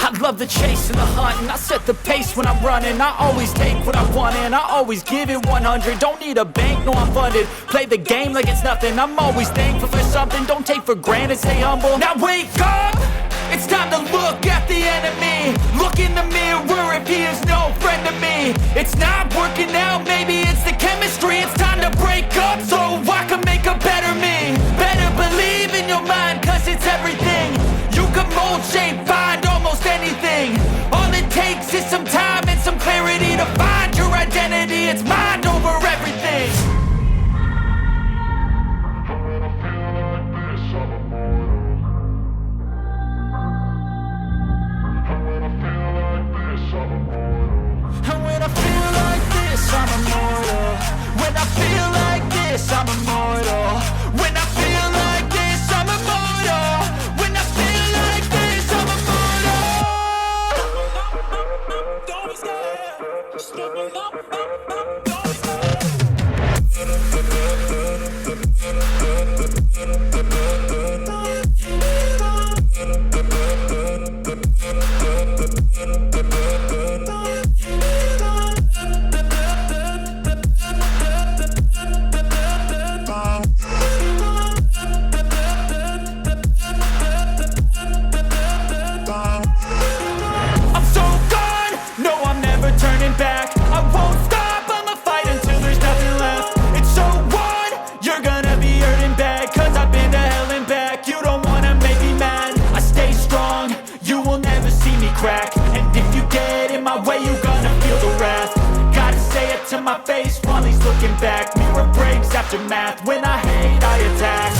I love the chase and the hunt, and I set the pace when I'm running. I always take what I want and I always give it 100. Don't need a bank, no I'm funded. Play the game like it's nothing. I'm always thankful for something. Don't take for granted, stay humble. Now wake up! It's time to look at the enemy. Look in the mirror if he is no friend to me. It's not working out, maybe it's the chemistry. It's time to break up so I can make a better me. Better believe in your mind, cause it's everything. You can mold, shape, find almost anything. All it takes is some time and some clarity to find your identity. It's mind over everything. And when I feel like this, I'm immortal. When I feel like this, I'm immortal. When I feel like this, I'm immortal. When I feel like this, I'm immortal. Don't be scared. Just looking up. Don't be scared. Turning back, I won't stop, I'ma fight until there's nothing left. It's so what? You're gonna be hurting bad, cause I've been to hell and back. You don't wanna make me mad, I stay strong, you will never see me crack. And if you get in my way, you're gonna feel the wrath. Gotta say it to my face while he's looking back. Mirror breaks after math, when I hate I attack.